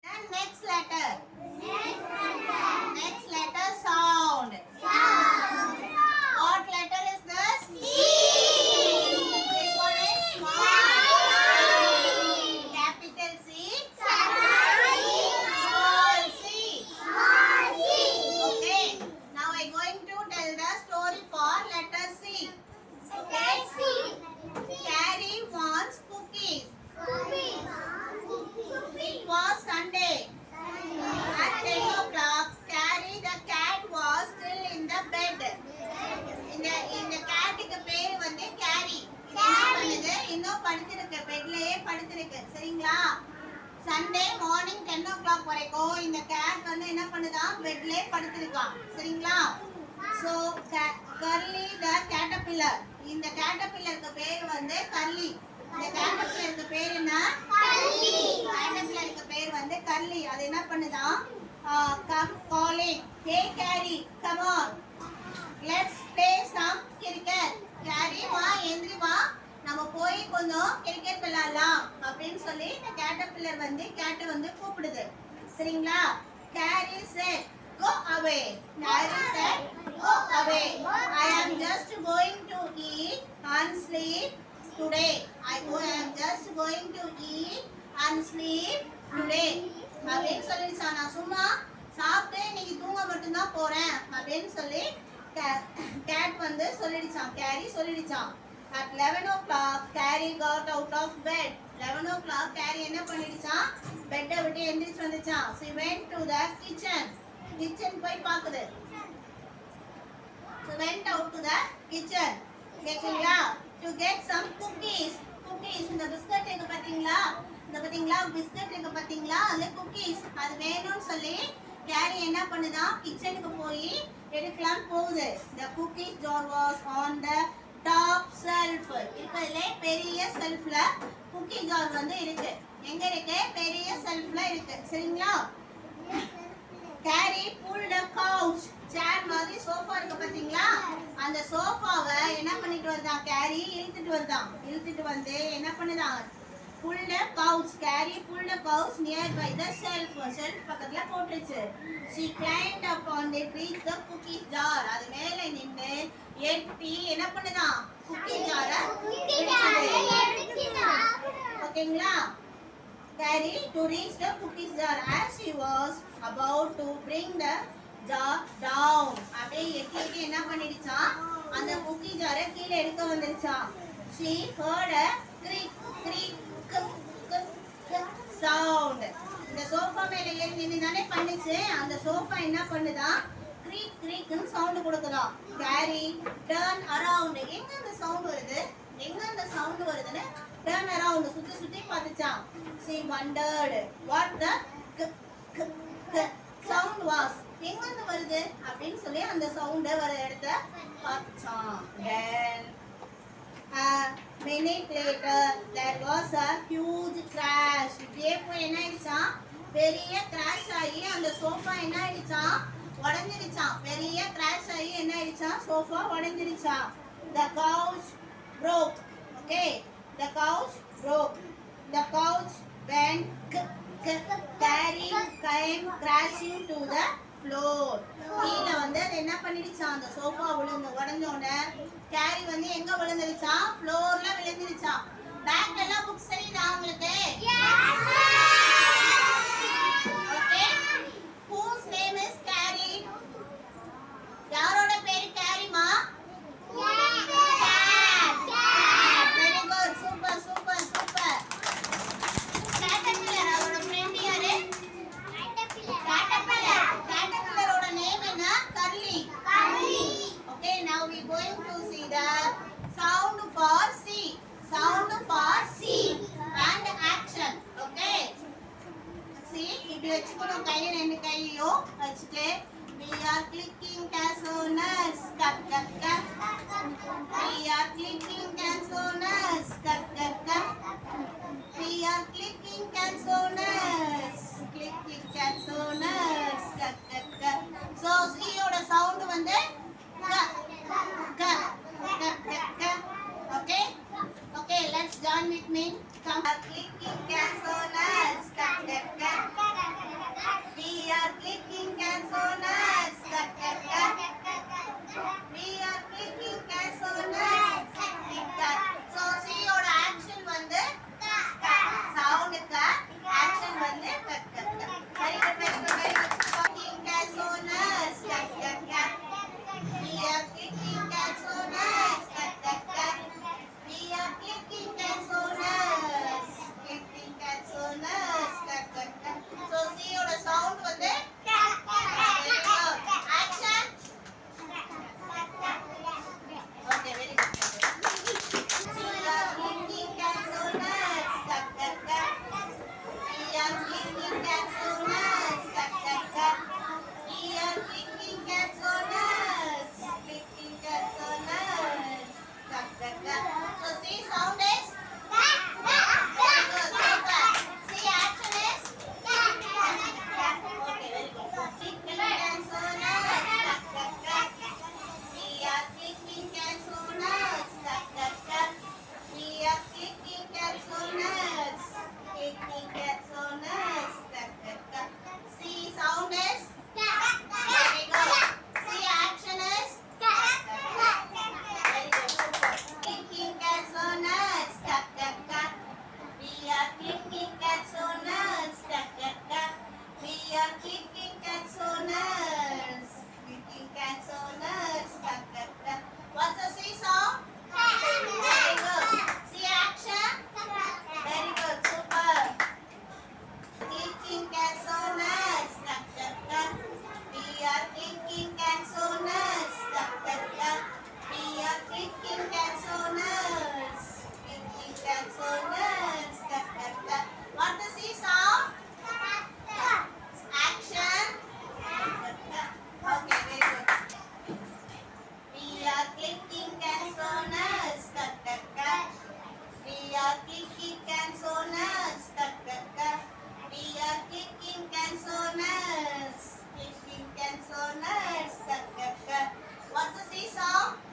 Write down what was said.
Then next letter. Next letter sound. What letter is this? This one is small. Capital C. Small c. Okay. Now I am going to tell the story for letter C. Okay. Carrie wants cookies. It was Sunday. At 10 o'clock, Carrie the cat was still in the bed. இந்த கேட்டுக்கு பேர் வந்து carry. இது இன்னும் படுத்திருக்கு, பெட்லயே படுத்திருக்கு. சரிங்களா? Sunday morning 10 o'clock வரைக்கும் இந்த gate வந்து என்ன பண்ணுதான், பெட்லயே படுத்திருக்கான். சரிங்களா? So Curly the caterpillar. இந்த கேட்டர்பில்லருக்கு பேர் வந்து கர்லி. இந்த கேட்டர்பில்லருக்கு பேர் என்ன? கர்லி. கேட்டர்பில்லருக்கு பேர் வந்து கர்லி. அது என்ன பண்ணுதான், come calling, hey Carrie, come on, let's play some cricket. Carrie வா, எந்திரி வா, நம்ம போய் கொஞ்சம் கிரிக்கெட் விளையாடலாம் அப்படின்னு சொல்லி இந்த கேட்டர்பில்லர் வந்து கேட்டை வந்து கூப்பிடுது. சரிங்களா? Carrie said, go away. Carrie said, go away. I am just going to eat and sleep today. I am just going to eat and sleep today. அப்படின்னு சொல்லிடுச்சா, நான் சும்மா சாப்பிட்டு இன்னைக்கு தூங்க மட்டும்தான் போறேன் அப்படின்னு சொல்லி கேட் வந்து சொல்லிடுச்சான், carry சொல்லிடுச்சான். At 11 o'clock, Carrie got out of bed. 11 o'clock, Carrie என்ன பண்ணிடுச்சான், பெட்டை விட்டு எந்திரிச்சு வந்துச்சான். She went to the kitchen. Kitchen போய் பாக்குது. So went out to the kitchen. கேக்குங்களா? To get some cookies. Cookies, இந்த பிஸ்கட் இருக்கு பாத்தீங்களா, இந்த பாத்தீங்களா பிஸ்கட் இருக்கு பாத்தீங்களா, அது குக்கீஸ், அது வேணும்னு சொல்லி கேரி என்ன பண்ணுதான், கிச்சனுக்கு போய் எடுக்கலாம்னு போகுது. The cookies jar was on the top shelf. இப்போதுல பெரிய செல்ஃப்ல குக்கி ஜார் வந்து இருக்கு. எங்க இருக்கு? பெரிய செல்ஃப்ல இருக்கு. சரிங்களா? Carry pulled a couch. சேர் மாதிரி சோஃபா இருக்கு பாத்தீங்களா, அந்த சோஃபாவை என்ன பண்ணிட்டு வந்தான், கேரி இழுத்துட்டு வந்தான். இழுத்துட்டு வந்து என்ன பண்ணுதான், pulled a couch. Carry pulled a couch nearby the shelf. Shelf பக்கத்துல போட்டுருச்சு. She climbed up on the reach the cookie jar. அது மேல நின்னு எட்டி என்ன பண்ணுதான், குக்கி ஜாரை ஓகேங்களா? Carry to reach the cookies jar. As she was about to bring the jar down, அப்படியே எட்டி என்ன பண்ணிடுச்சான், அந்த குக்கி ஜாரை கீழே எடுக்க வந்துருச்சான். She heard a creak creak sound. இந்த சோஃபா மேல ஏறி நின்னு தானே பண்ணுச்சு, அந்த சோஃபா என்ன பண்ணுதான், creak creakன்னு சவுண்ட் கொடுக்குதாம். Carrie turn around. எங்க அந்த சவுண்ட் வருது, எங்க அந்த சவுண்ட் வருதுன்னு turn around சுத்தி சுத்தி பார்த்துச்சான். She wondered what the sound was. எங்க இருந்து வருது அப்படின்னு சொல்லி அந்த சவுண்ட் வர இடத்த பார்த்துச்சான். Then a minute later there was a huge crash. இப்படியே போய் என்ன ஆயிடுச்சான், பெரிய கிராஷ் ஆகி அந்த சோஃபா என்ன ஆயிடுச்சான், உடஞ்சிருச்சான். பெரிய கிராஷ் ஆகி என்ன ஆயிடுச்சான், sofa உடஞ்சிருச்சான். The couch broke. Okay, the couch broke. The couch went Carrie came crashing to the floor. கீழே வந்து அது என்ன பண்ணிடுச்சான், அந்த சோஃபா விழுந்து உடஞ்சோடனே கேரி வந்து எங்க விழுந்துருச்சான், ஃப்ளோர்ல விழுந்துருச்சான். பேக்ல எல்லாம் புக்ஸ் தெரியுதா உங்களுக்கு? Okay, whose name is Carrie? யாரோட பேரு கேரிமா? Very good, super super super. Caterpillar, அவரோட ஃப்ரெண்ட் யாரு? கேட்டர்பில்லரோட நேம் என்ன? Curly. Okay, now we going to see the sound for C. Sound for C and action. Okay, see, இப்படி வச்சுக்கணும், கையை ரெண்டு கையையும் வச்சுட்டு we are clicking cassonuts, cut cut cut. We are clicking cassonuts, cut cut cut. We are clicking cassonuts, clicking cassonuts, cut cut cut. So C ஓட sound வந்து க க க க. Okay, okay, let's join with me. Come, clicking cassonuts, cut cut cut. cansonuts. We are kicking cansonuts. Kicking cansonuts. What's the seesaw?